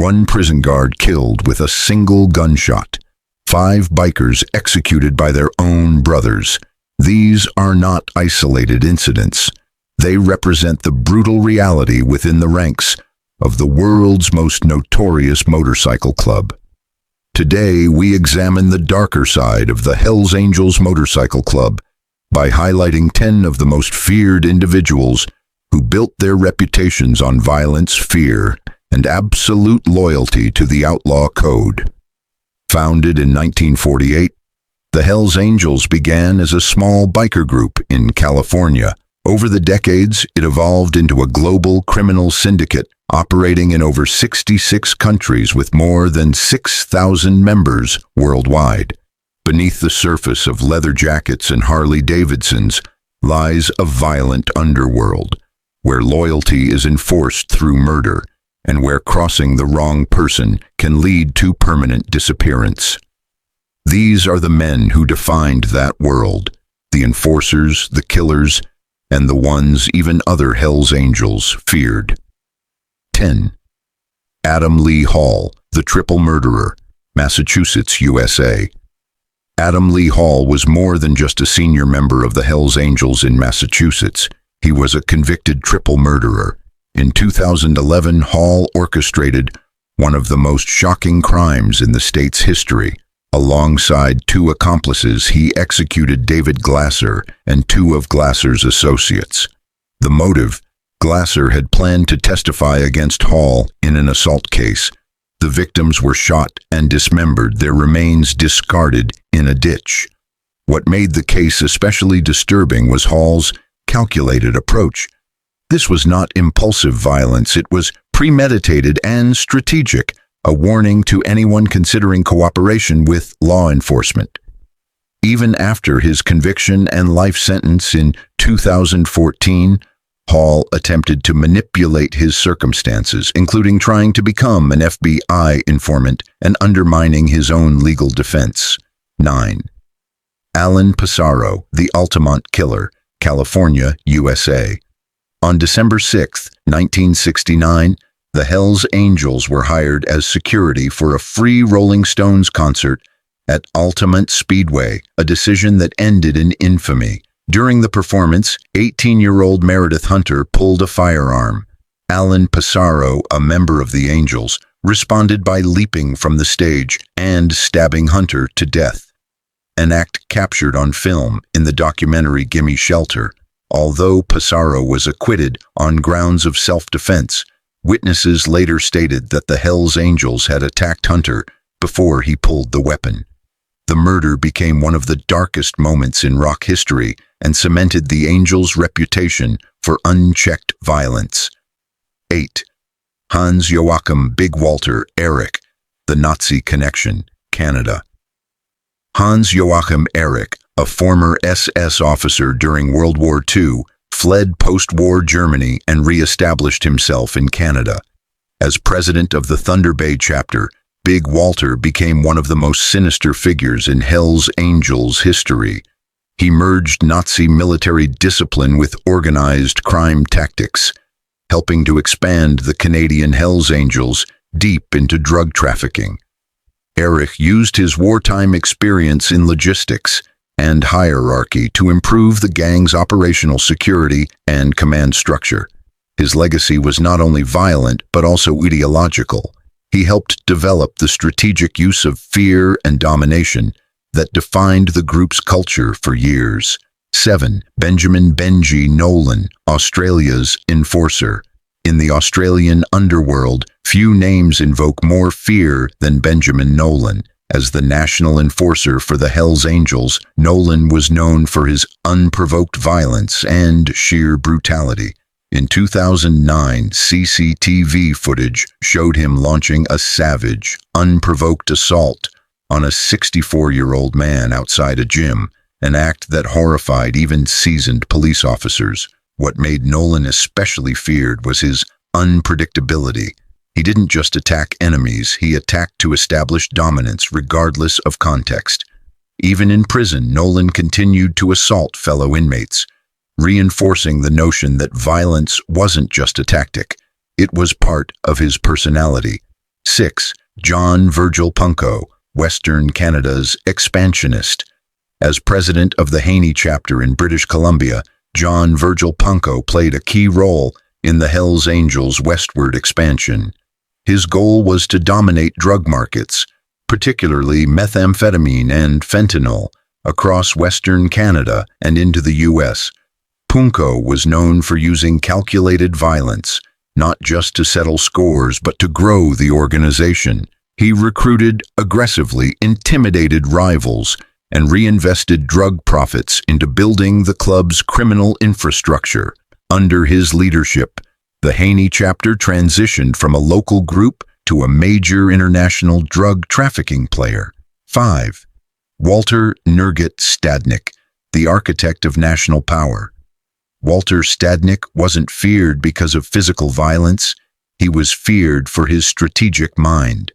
one prison guard killed with a single gunshot, 5 bikers executed by their own brothers. These are not isolated incidents. They represent the brutal reality within the ranks of the world's most notorious motorcycle club. Today, we examine the darker side of the Hells Angels Motorcycle Club by highlighting 10 of the most feared individuals who built their reputations on violence, fear, and absolute loyalty to the Outlaw Code. Founded in 1948, the Hells Angels began as a small biker group in California. Over the decades, it evolved into a global criminal syndicate operating in over 66 countries with more than 6,000 members worldwide. Beneath the surface of leather jackets and Harley-Davidsons lies a violent underworld, where loyalty is enforced through murder and where crossing the wrong person can lead to permanent disappearance. These are the men who defined that world, the enforcers, the killers, and the ones even other Hells Angels feared. 10. Adam Lee Hall, the Triple Murderer, Massachusetts, USA. Adam Lee Hall was more than just a senior member of the Hells Angels in Massachusetts. He was a convicted triple murderer. In 2011, Hall orchestrated one of the most shocking crimes in the state's history. Alongside 2 accomplices, he executed David Glasser and 2 of Glasser's associates. The motive: Glasser had planned to testify against Hall in an assault case. The victims were shot and dismembered, their remains discarded in a ditch. What made the case especially disturbing was Hall's calculated approach. This was not impulsive violence, it was premeditated and strategic, a warning to anyone considering cooperation with law enforcement. Even after his conviction and life sentence in 2014, Hall attempted to manipulate his circumstances, including trying to become an FBI informant and undermining his own legal defense. 9. Alan Pissarro, the Altamont Killer, California, USA. On December 6, 1969, the Hells Angels were hired as security for a free Rolling Stones concert at Altamont Speedway, a decision that ended in infamy. During the performance, 18-year-old Meredith Hunter pulled a firearm. Alan Pissarro, a member of the Angels, responded by leaping from the stage and stabbing Hunter to death, an act captured on film in the documentary Gimme Shelter. Although Pissarro was acquitted on grounds of self-defense, witnesses later stated that the Hells Angels had attacked Hunter before he pulled the weapon. The murder became one of the darkest moments in rock history and cemented the Angels' reputation for unchecked violence. 8. Hans Joachim Big Walter Ehrich, the Nazi Connection, Canada. Hans Joachim Ehrich, a former SS officer during World War II, fled post-war Germany and re-established himself in Canada. As president of the Thunder Bay chapter, Big Walter became one of the most sinister figures in Hells Angels history. He merged Nazi military discipline with organized crime tactics, helping to expand the Canadian Hells Angels deep into drug trafficking. Erich used his wartime experience in logistics and hierarchy to improve the gang's operational security and command structure. His legacy was not only violent but also ideological. He helped develop the strategic use of fear and domination that defined the group's culture for years. 7. Benjamin Benji Nolan, Australia's enforcer. In the Australian underworld, few names invoke more fear than Benjamin Nolan. As the national enforcer for the Hells Angels, Nolan was known for his unprovoked violence and sheer brutality. In 2009, CCTV footage showed him launching a savage, unprovoked assault on a 64-year-old man outside a gym, an act that horrified even seasoned police officers. What made Nolan especially feared was his unpredictability. He didn't just attack enemies, he attacked to establish dominance regardless of context. Even in prison, Nolan continued to assault fellow inmates, reinforcing the notion that violence wasn't just a tactic, it was part of his personality. 6. John Virgil Punko, Western Canada's expansionist. As president of the Haney chapter in British Columbia, John Virgil Punko played a key role in the Hells Angels' westward expansion. His goal was to dominate drug markets, particularly methamphetamine and fentanyl, across Western Canada and into the U.S. Punko was known for using calculated violence, not just to settle scores but to grow the organization. He recruited aggressively, intimidated rivals, and reinvested drug profits into building the club's criminal infrastructure. Under his leadership, the Haney chapter transitioned from a local group to a major international drug trafficking player. 5. Walter Nurgit Stadnik, the architect of national power. Walter Stadnik wasn't feared because of physical violence, he was feared for his strategic mind.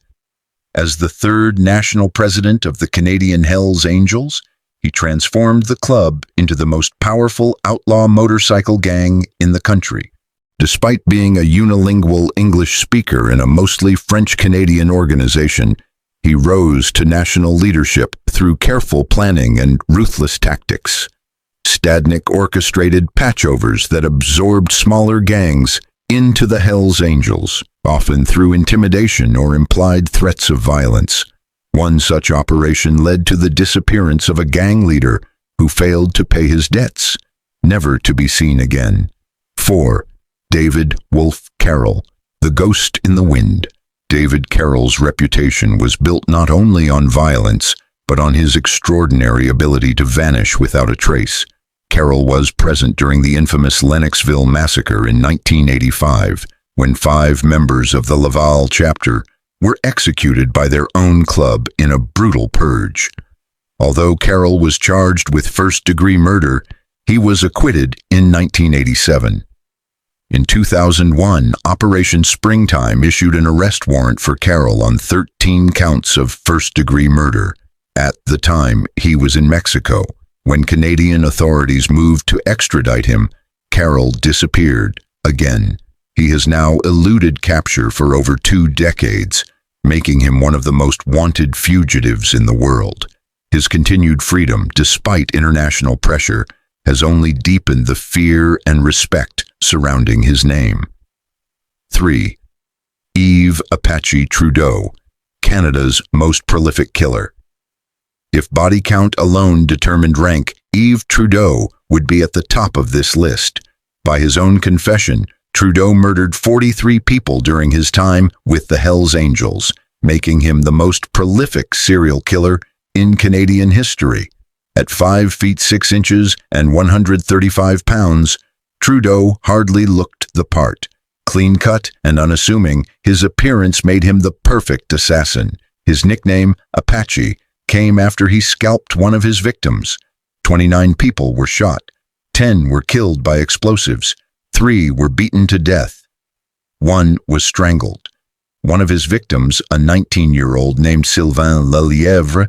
As the third national president of the Canadian Hells Angels, he transformed the club into the most powerful outlaw motorcycle gang in the country. Despite being a unilingual English speaker in a mostly French-Canadian organization, he rose to national leadership through careful planning and ruthless tactics. Stadnik orchestrated patchovers that absorbed smaller gangs into the Hells Angels, often through intimidation or implied threats of violence. One such operation led to the disappearance of a gang leader who failed to pay his debts, never to be seen again. 4. David Wolf Carroll, the ghost in the wind. David Carroll's reputation was built not only on violence, but on his extraordinary ability to vanish without a trace. Carroll was present during the infamous Lennoxville massacre in 1985, when 5 members of the Laval chapter were executed by their own club in a brutal purge. Although Carroll was charged with first-degree murder, he was acquitted in 1987. In 2001, Operation Springtime issued an arrest warrant for Carroll on 13 counts of first-degree murder. At the time, he was in Mexico. When Canadian authorities moved to extradite him, Carroll disappeared again. He has now eluded capture for over 2 decades, making him one of the most wanted fugitives in the world. His continued freedom, despite international pressure, has only deepened the fear and respect surrounding his name. 3. Yves Apache Trudeau, Canada's most prolific killer. If body count alone determined rank, Yves Trudeau would be at the top of this list. By his own confession, Trudeau murdered 43 people during his time with the Hells Angels, making him the most prolific serial killer in Canadian history. At 5 feet 6 inches and 135 pounds, Trudeau hardly looked the part. Clean-cut and unassuming, his appearance made him the perfect assassin. His nickname, Apache, came after he scalped one of his victims. 29 people were shot. 10 were killed by explosives. 3 were beaten to death. 1 was strangled. One of his victims, a 19-year-old named Sylvain Lelièvre,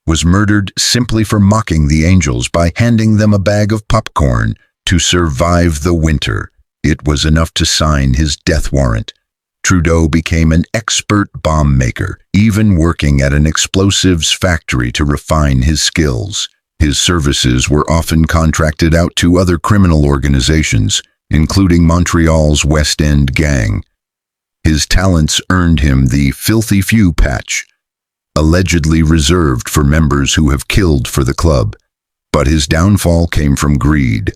was murdered simply for mocking the Angels by handing them a bag of popcorn to survive the winter. It was enough to sign his death warrant. Trudeau became an expert bomb maker, even working at an explosives factory to refine his skills. His services were often contracted out to other criminal organizations, including Montreal's West End gang. His talents earned him the Filthy Few patch, allegedly reserved for members who have killed for the club. But his downfall came from greed.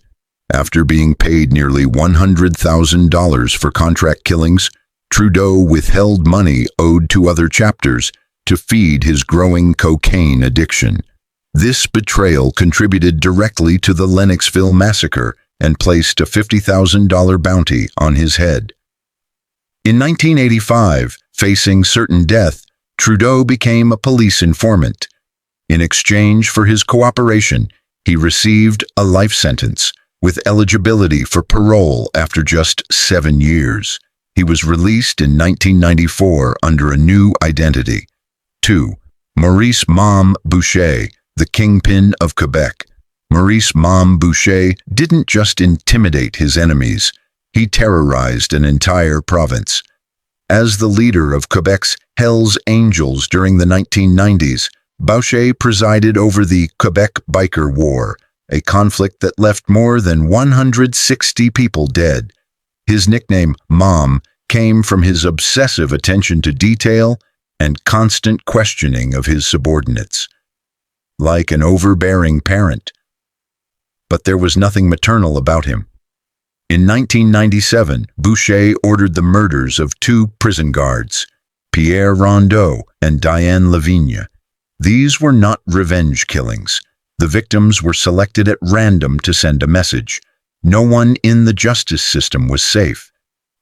After being paid nearly $100,000 for contract killings, Trudeau withheld money owed to other chapters to feed his growing cocaine addiction. This betrayal contributed directly to the Lennoxville massacre and placed a $50,000 bounty on his head. In 1985, facing certain death, Trudeau became a police informant. In exchange for his cooperation, he received a life sentence, with eligibility for parole after just 7 years. He was released in 1994 under a new identity. 2. Maurice Mom Boucher, the kingpin of Quebec. Maurice Mom Boucher didn't just intimidate his enemies, he terrorized an entire province. As the leader of Quebec's Hells Angels during the 1990s, Boucher presided over the Quebec Biker War, a conflict that left more than 160 people dead. His nickname, Mom, came from his obsessive attention to detail and constant questioning of his subordinates. Like an overbearing parent. But there was nothing maternal about him. In 1997, Boucher ordered the murders of two prison guards, Pierre Rondeau and Diane Lavigne. These were not revenge killings. The victims were selected at random to send a message. No one in the justice system was safe.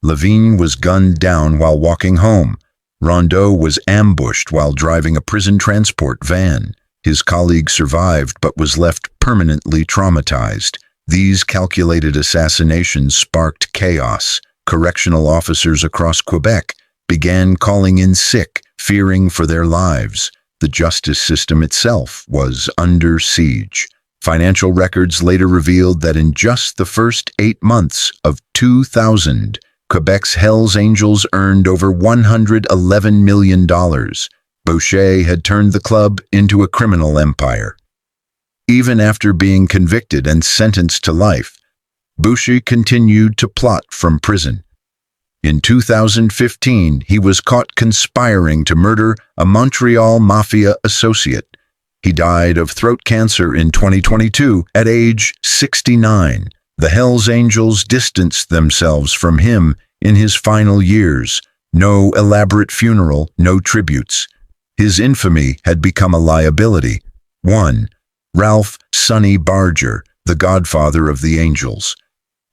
Lavigne was gunned down while walking home. Rondeau was ambushed while driving a prison transport van. His colleague survived but was left permanently traumatized. These calculated assassinations sparked chaos. Correctional officers across Quebec began calling in sick, fearing for their lives. The justice system itself was under siege. Financial records later revealed that in just the first 8 months of 2000, Quebec's Hells Angels earned over $111 million. Boucher had turned the club into a criminal empire. Even after being convicted and sentenced to life, Boucher continued to plot from prison. In 2015, he was caught conspiring to murder a Montreal Mafia associate. He died of throat cancer in 2022 at age 69. The Hells Angels distanced themselves from him in his final years. No elaborate funeral, no tributes. His infamy had become a liability. 1. Ralph "Sonny" Barger, the godfather of the Angels.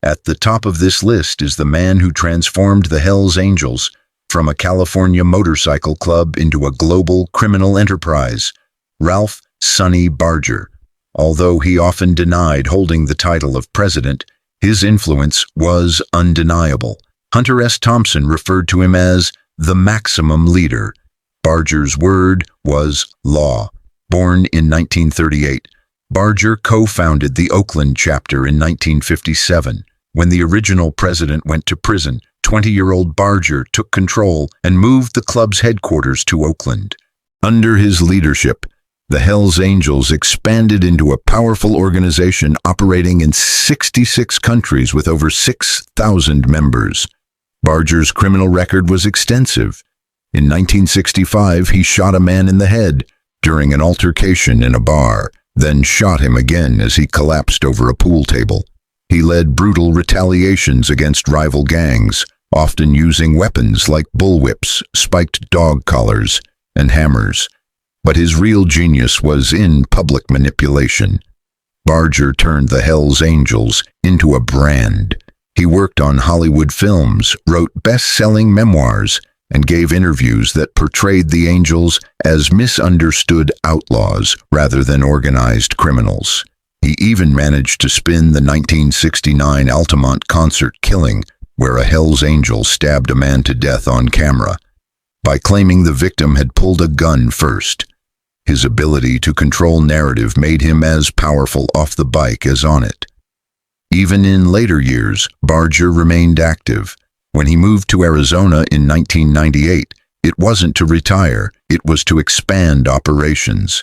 At the top of this list is the man who transformed the Hells Angels from a California motorcycle club into a global criminal enterprise, Ralph "Sonny" Barger. Although he often denied holding the title of president, his influence was undeniable. Hunter S. Thompson referred to him as the maximum leader. Barger's word was law. Born in 1938, Barger co-founded the Oakland chapter in 1957. When the original president went to prison, 20-year-old Barger took control and moved the club's headquarters to Oakland. Under his leadership, the Hells Angels expanded into a powerful organization operating in 66 countries with over 6,000 members. Barger's criminal record was extensive. In 1965, he shot a man in the head during an altercation in a bar, then shot him again as he collapsed over a pool table. He led brutal retaliations against rival gangs, often using weapons like bullwhips, spiked dog collars, and hammers. But his real genius was in public manipulation. Barger turned the Hells Angels into a brand. He worked on Hollywood films, wrote best-selling memoirs, and gave interviews that portrayed the Angels as misunderstood outlaws rather than organized criminals. He even managed to spin the 1969 Altamont concert killing, where a Hells Angel stabbed a man to death on camera, by claiming the victim had pulled a gun first. His ability to control narrative made him as powerful off the bike as on it. Even in later years, Barger remained active. When he moved to Arizona in 1998, it wasn't to retire, it was to expand operations.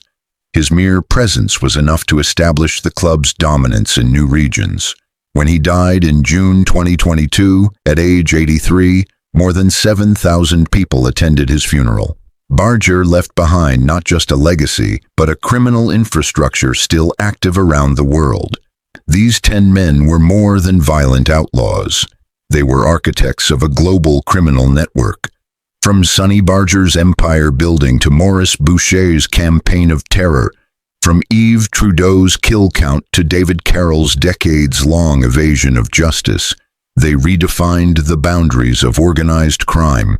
His mere presence was enough to establish the club's dominance in new regions. When he died in June 2022, at age 83, more than 7,000 people attended his funeral. Barger left behind not just a legacy, but a criminal infrastructure still active around the world. These 10 men were more than violent outlaws. They were architects of a global criminal network. From Sonny Barger's empire building to Maurice Boucher's campaign of terror, from Yves Trudeau's kill count to David Carroll's decades-long evasion of justice, they redefined the boundaries of organized crime.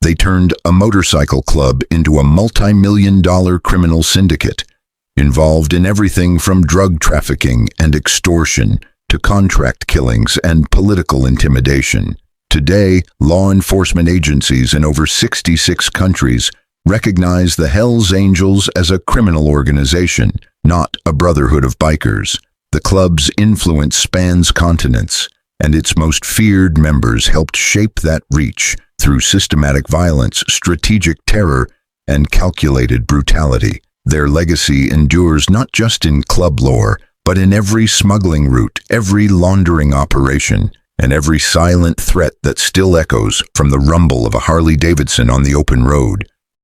They turned a motorcycle club into a multi-million-dollar criminal syndicate, involved in everything from drug trafficking and extortion to contract killings and political intimidation. Today, law enforcement agencies in over 66 countries recognize the Hells Angels as a criminal organization, not a brotherhood of bikers. The club's influence spans continents, and its most feared members helped shape that reach, through systematic violence, strategic terror, and calculated brutality. Their legacy endures not just in club lore, but in every smuggling route, every laundering operation, and every silent threat that still echoes from the rumble of a Harley-Davidson on the open road.